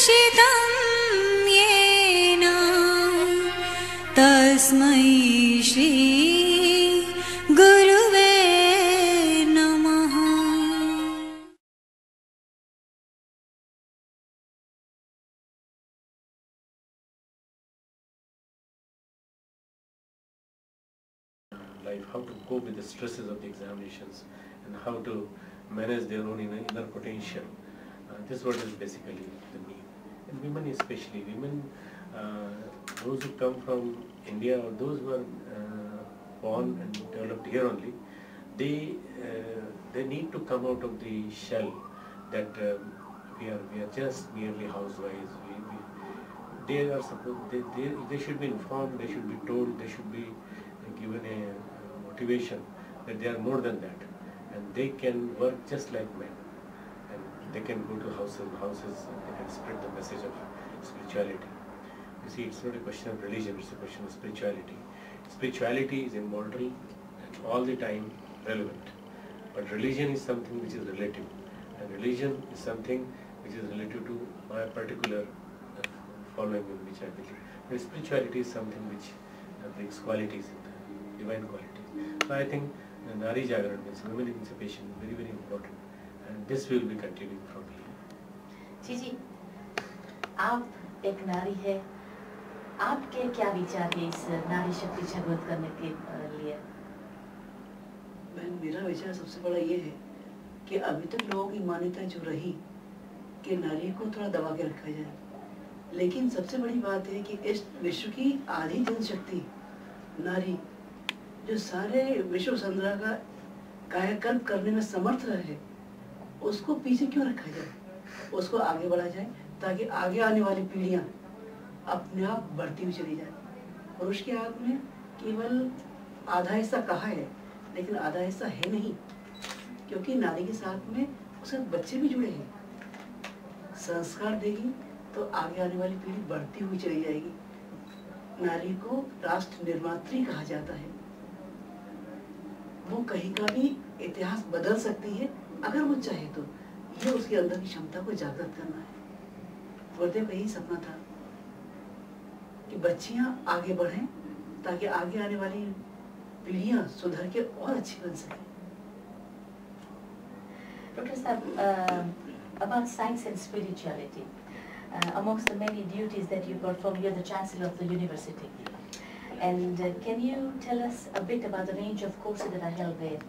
दर्शितं येन तस्मै श्री गुरुवे नमः। Life, how to cope with the stresses of the examinations and how to manage their own inner potential. This is what is basically the need. And women especially, those who come from India or those who are born and developed here only, they need to come out of the shell that we are just merely housewives. They should be informed, they should be told, they should be given a motivation that they are more than that, and they can work just like men, and they can go to houses and they can spread the message of spirituality. You see, it's not a question of religion, it's a question of spirituality. Spirituality is immortal and all the time relevant, but religion is something which is relative, and religion is something which is relative to my particular following in which I believe. But spirituality is something which brings qualities, divine qualities. So I think Nari Jagaran means women emancipation is very, very important, and this will be continuing from here. जी, आप एक नारी है, आपके क्या विचार है इस नारी शक्ति जागृत करने के लिए? मेरा विचार सबसे बड़ा ये है कि अभी तक लोगों की मान्यता जो रही कि नारी को थोड़ा दबा के रखा जाए, लेकिन सबसे बड़ी बात है कि इस विश्व की आधी जनशक्ति नारी जो सारे विश्व संग्रह का कायाकल्प करने में समर्थ रहे, उसको पीछे क्यों रखा जाए, उसको आगे बढ़ा जाए ताकि आगे आने वाली पीढ़ियां अपने आप बढ़ती हुई चली जाए। पुरुष के हाथ में केवल आधा हिस्सा कहा है, लेकिन आधा हिस्सा है नहीं, क्योंकि नारी के साथ में उसके बच्चे भी जुड़े हैं। संस्कार देगी तो आगे आने वाली पीढ़ी बढ़ती हुई चली जाएगी। नारी को राष्ट्र निर्मात्री कहा जाता है। वो कहीं का भी इतिहास बदल सकती है अगर वो चाहे तो। ये उसके अंदर की क्षमता को जागृत करना है। गुरुदेव का यही सपना था कि बच्चियां आगे बढ़ें ताकि आगे आने वाली पीढ़ियां सुधर के और अच्छी बन सकें। Professor, about science and spirituality, amongst the many duties that you perform, you're the Chancellor of the University. And can you tell us a bit about the range of courses that are held there?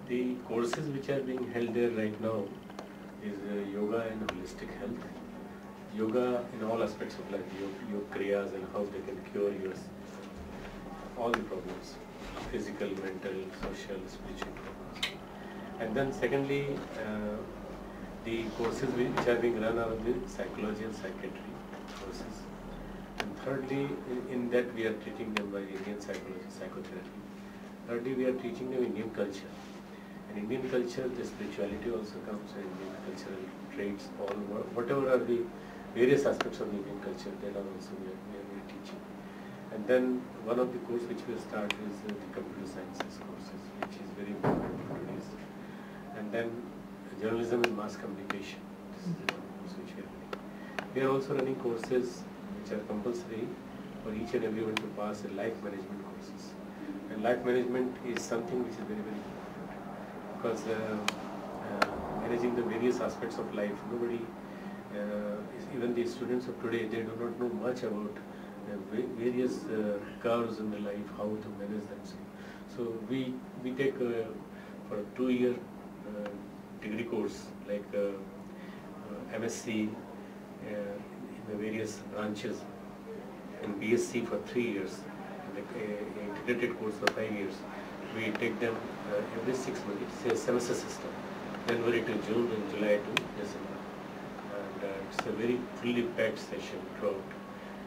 The courses which are being held there right now is yoga and holistic health. Yoga in all aspects of life, your kriyas and how they can cure all the problems, physical, mental, social, spiritual problems. And then secondly, the courses which are being run are the psychology and psychiatry courses. And thirdly, in that we are teaching them by Indian psychology, psychotherapy. Thirdly, we are teaching them Indian culture. In Indian culture, the spirituality also comes, and Indian cultural traits, whatever are the various aspects of the Indian culture, that are also we are teaching. And then one of the courses which we start is the computer sciences courses, which is very important nowadays. And then journalism and mass communication. This is the one course which we are running. We are also running courses which are compulsory for each and everyone to pass life management courses. And life management is something which is very, very important, because managing the various aspects of life, nobody, even the students of today, they do not know much about various curves in the life, how to manage themselves. So we take for a 2-year degree course like MSc in the various branches, and BSc for 3 years, and an integrated course for 5 years. We take them every 6 months. It's a semester system, January to June and July to December. And it's a very fully packed session throughout.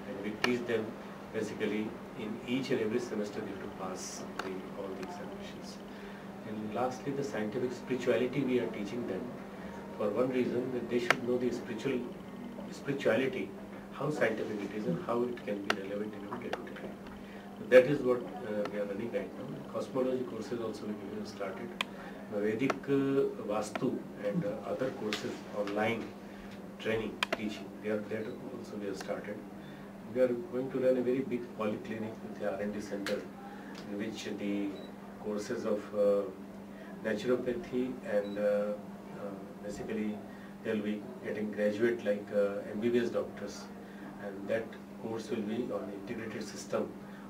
And we teach them basically in each and every semester they have to pass all the examinations. And lastly, the scientific spirituality we are teaching them for one reason, that they should know the spirituality, how scientific it is and how it can be relevant in our day-to-day life. So that is what we are running right now. Cosmology courses also we have started. Vedic Vastu and other courses online training, teaching. That also we have started. We are going to run a very big polyclinic with the R&D center, in which the courses of naturopathy and basically they'll be getting graduate like MBBS doctors, and that course will be on integrated system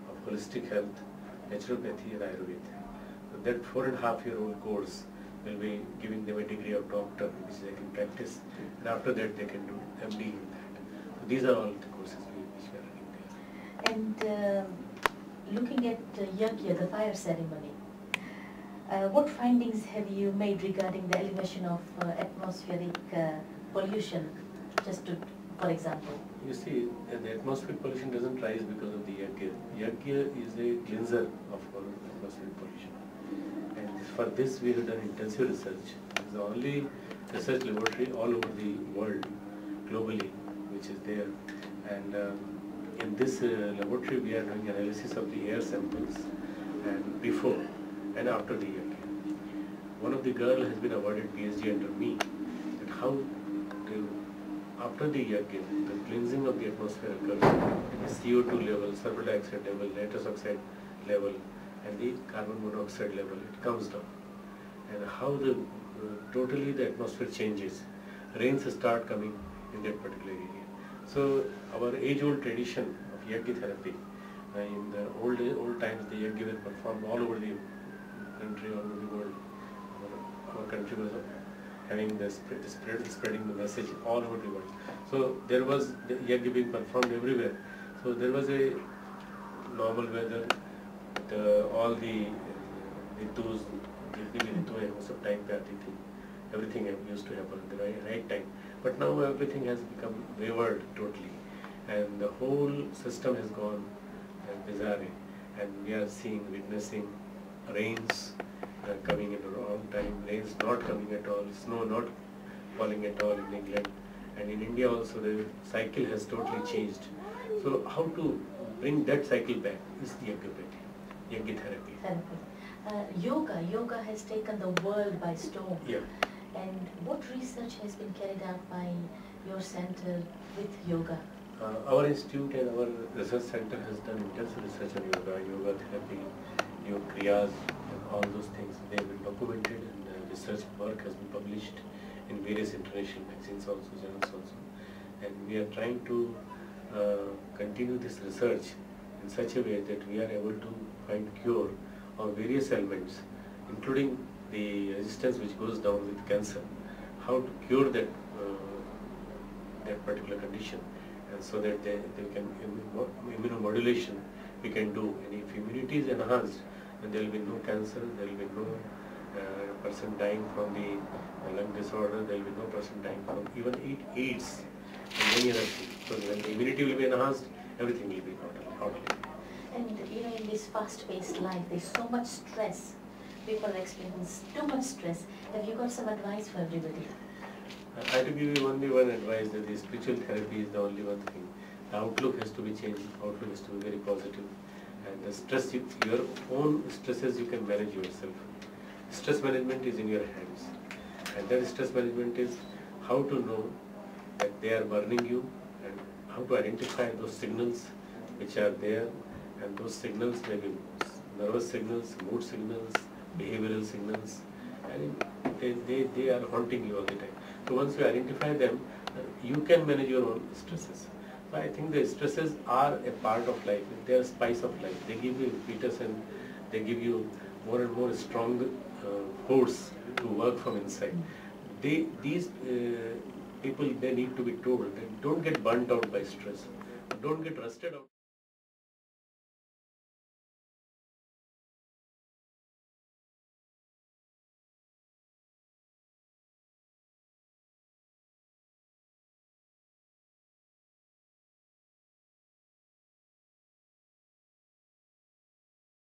of holistic health, naturopathy and Ayurveda. So that 4.5-year-old course will be giving them a degree of doctor which they can practice, and after that they can do MD in that. So these are all the courses which we are running there. And looking at Yajna, the fire ceremony, what findings have you made regarding the elimination of atmospheric pollution, just to, for example? You see, the atmospheric pollution doesn't rise because of the Yajna. Yajna is a cleanser of our atmospheric pollution. And for this we have done intensive research. It's the only research laboratory all over the world, globally, which is there. And in this laboratory we are doing analysis of the air samples and before and after the Yajna. One of the girl has been awarded PhD under me, that how after the Yajna, the cleansing of the atmosphere occurs, the CO2 level, sulfur dioxide level, nitrous oxide level, and the carbon monoxide level, it comes down. And how the totally the atmosphere changes. Rains start coming in that particular area. So our age-old tradition of Yajna therapy, in the old times the Yajna were performed all over the country, all over the world. Our country was having the spreading the message all over the world. So there was the Yajna being performed everywhere. So there was a normal weather, all the ritus, everything used to happen at the right time. But now everything has become wavered totally, and the whole system has gone bizarre, and we are witnessing rains coming in the wrong time, rains not coming at all, snow not falling at all in England, and in India also the cycle has totally changed. So how to bring that cycle back is the Yajna therapy. Yoga has taken the world by storm. Yeah. And what research has been carried out by your center with yoga? Our institute and our research center has done intensive research on yoga therapy, yoga kriyas, and all those things. They have been documented, and research work has been published in various international magazines also, journals also. And we are trying to continue this research in such a way that we are able to find cure of various ailments, including the resistance which goes down with cancer, how to cure that particular condition, and so that they can immunomodulation we can do, and if immunity is enhanced, then there will be no cancer, there will be no person dying from the lung disorder, there will be no person dying from even AIDS and many other things. So when the immunity will be enhanced, everything will be totally. And in this fast-paced life, there's so much stress. People experience too much stress. Have you got some advice for everybody? I have to give you only one advice, that the spiritual therapy is the only one thing. The outlook has to be changed, outlook has to be very positive. And the stress, your own stresses you can manage yourself. Stress management is in your hands. And that stress management is how to know that they are burning you, and how to identify those signals which are there. And those signals may be nervous signals, mood signals, behavioral signals, and they are haunting you all the time. So once you identify them, you can manage your own stresses. So I think the stresses are a part of life. They are spice of life. They give you impetus, and they give you more and more strong force to work from inside. These people, they need to be told that don't get burnt out by stress. Don't get rusted out.